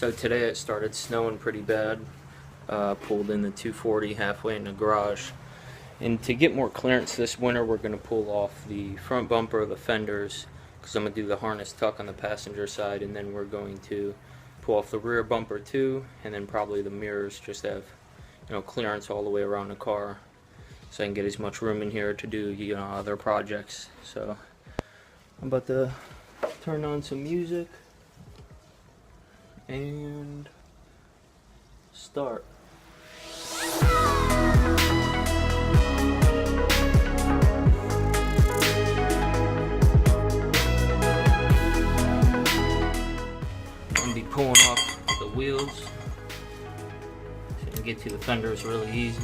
So today it started snowing pretty bad. Pulled in the 240 halfway in the garage. And to get more clearance this winter, we're going to pull off the front bumper of the fenders, because I'm going to do the harness tuck on the passenger side, and then we're going to pull off the rear bumper too, and then probably the mirrors, just to have, you know, clearance all the way around the car, so I can get as much room in here to do, you know, other projects. So I'm about to turn on some music and start. I'm going to be pulling off the wheels so you can get to the fenders really easy.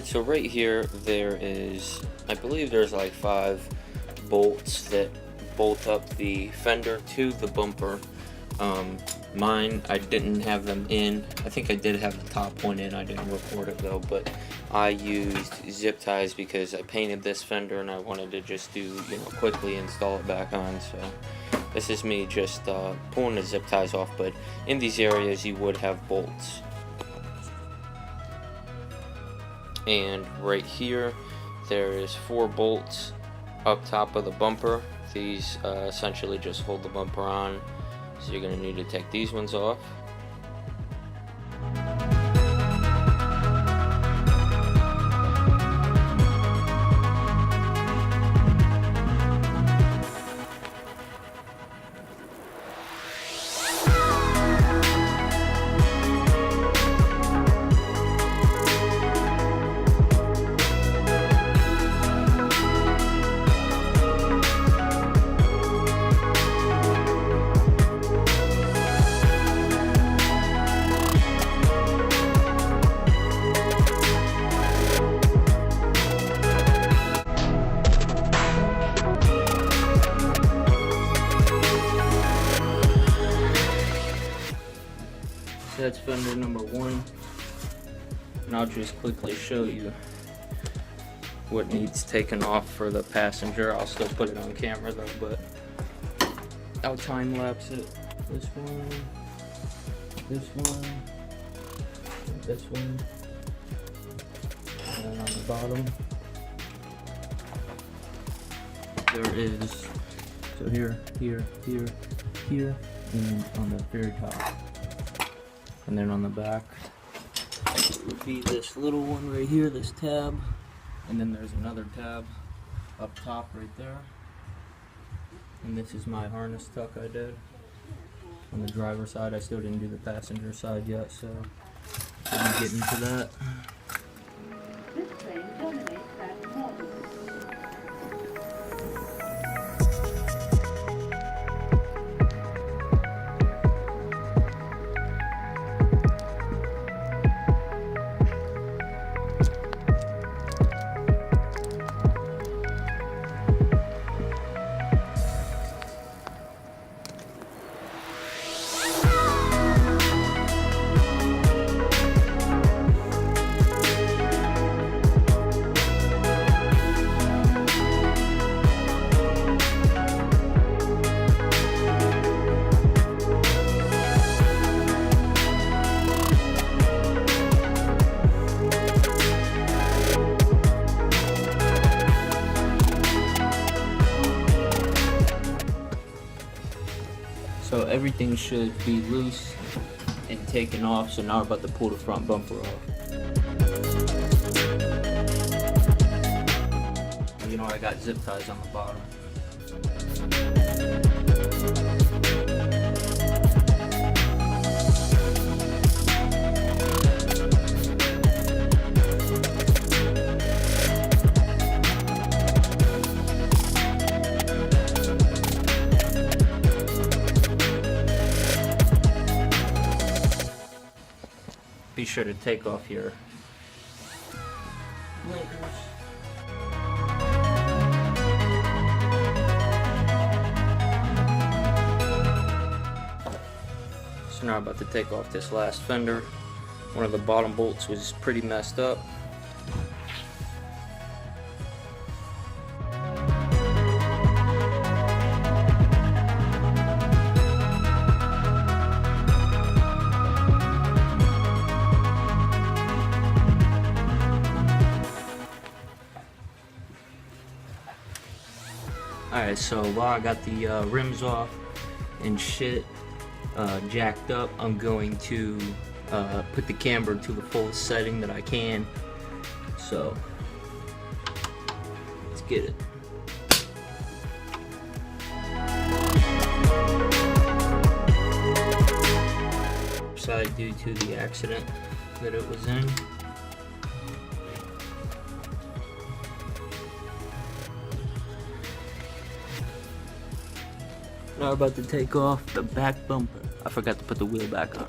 So right here there is, I believe there's like 5 bolts that bolt up the fender to the bumper. Mine, I didn't have them in. I think I did have the top one in, I didn't record it though, but I used zip ties because I painted this fender and I wanted to just do, you know, quickly install it back on. So this is me just pulling the zip ties off, but in these areas you would have bolts. And right here there is 4 bolts up top of the bumper. These essentially just hold the bumper on, so you're going to need to take these ones off. That's fender number 1, and I'll just quickly show you what needs taken off for the passenger. I'll still put it on camera though, but I'll time lapse it. This one, this one, this one, and then on the bottom there is, so here, here, here, here, and on the very top. And then on the back would be this little one right here, this tab, and then there's another tab up top right there. And this is my harness tuck I did on the driver's side. I still didn't do the passenger side yet, so I'll be getting to that. So everything should be loose and taken off, so now we're about to pull the front bumper off. You know, I got zip ties on the bottom. sure to take off your blinkers. So now I'm about to take off this last fender. One of the bottom bolts was pretty messed up. Alright, so while I got the rims off and shit jacked up, I'm going to put the camber to the fullest setting that I can. So, let's get it. Side due to the accident that it was in. Now we're about to take off the back bumper. I forgot to put the wheel back on.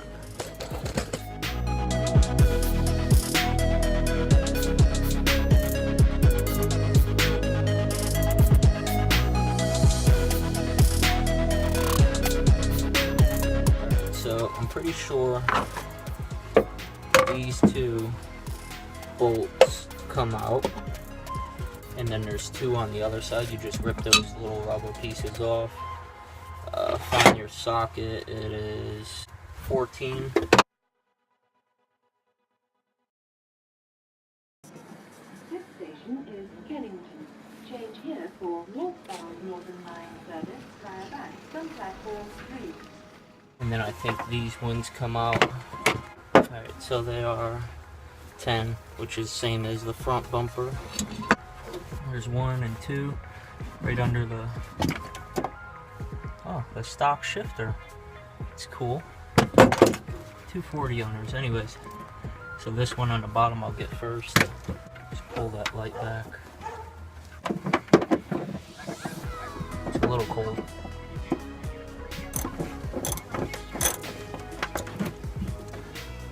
So I'm pretty sure these two bolts come out, and then there's two on the other side. You just rip those little rubber pieces off. Find your socket. It is 14. This station is Kennington. Change here for northbound Northern Line service via back from platform 3. And then I think these ones come out. Alright, so they are 10, which is same as the front bumper. There's 1 and 2 right under the stock shifter. It's cool. 240 owners. Anyways, so this one on the bottom I'll get first. Just pull that light back. It's a little cold.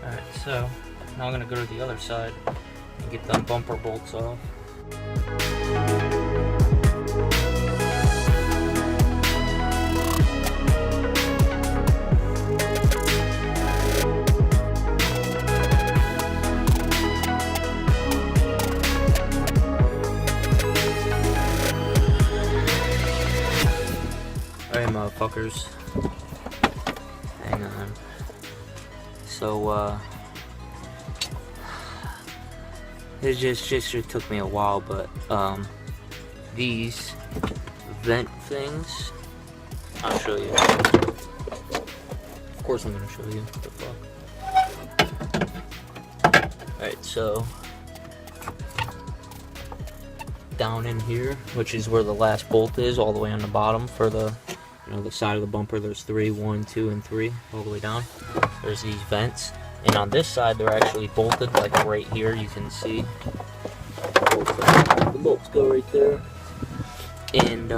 Alright, so now I'm gonna go to the other side and get the bumper bolts off. Alright, motherfuckers. Hang on. So, it just took me a while, but, these vent things, I'll show you. Of course I'm gonna show you. What the fuck? Alright, so, down in here, which is where the last bolt is, all the way on the bottom for the, the side of the bumper, there's 3, 1, 2, and 3, all the way down. There's these vents, and on this side they're actually bolted, like right here, you can see. The bolts go right there. And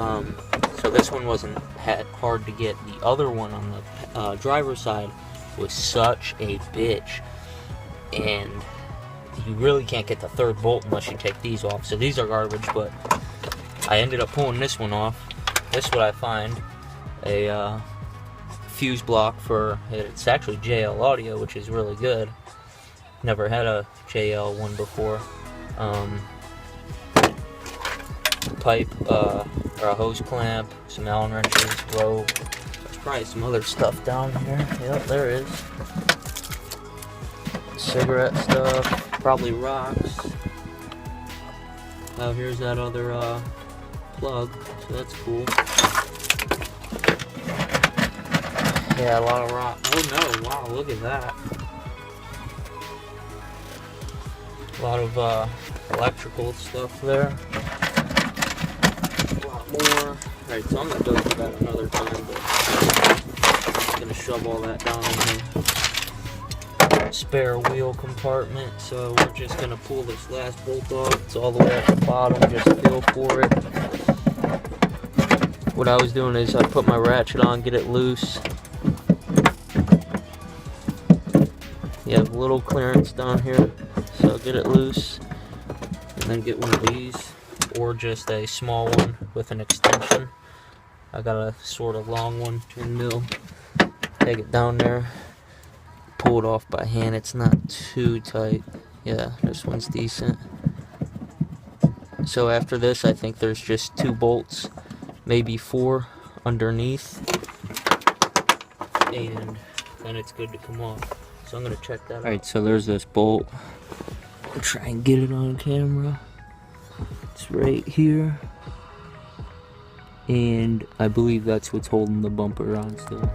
so this one wasn't hard to get. The other one on the driver's side was such a bitch, and you really can't get the third bolt unless you take these off. So these are garbage, but I ended up pulling this one off. This is what I find. A fuse block for, it's actually JL audio, which is really good. Never had a JL one before. Pipe, or a hose clamp, some Allen wrenches, rope. There's probably some other stuff down here. Yep, there is. Cigarette stuff, probably rocks. Oh, here's that other plug, so that's cool. Yeah, a lot of rock. Oh no, wow, look at that. A lot of electrical stuff there. A lot more. Alright, so I'm going to go through that another time, but I'm just going to shove all that down in the spare wheel compartment. So we're just going to pull this last bolt off. It's all the way at the bottom, just feel for it. What I was doing is I put my ratchet on, get it loose. you have a little clearance down here, so I'll get it loose and then get one of these, or just a small one with an extension. I got a sort of long one, 2 mil. Take it down there, pull it off by hand. It's not too tight. Yeah, this one's decent. So after this, I think there's just 2 bolts, maybe 4 underneath, and then it's good to come off. So I'm gonna check that out. Alright, so there's this bolt. I'll try and get it on camera. It's right here. And I believe that's what's holding the bumper on still.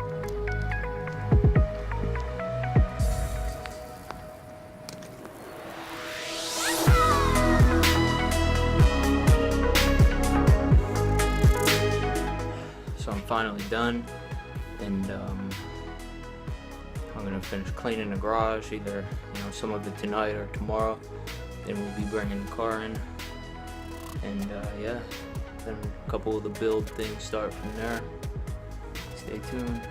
So I'm finally done, and I'm gonna finish cleaning the garage, either some of it tonight or tomorrow. Then we'll be bringing the car in, and yeah, then a couple of the build things start from there. Stay tuned.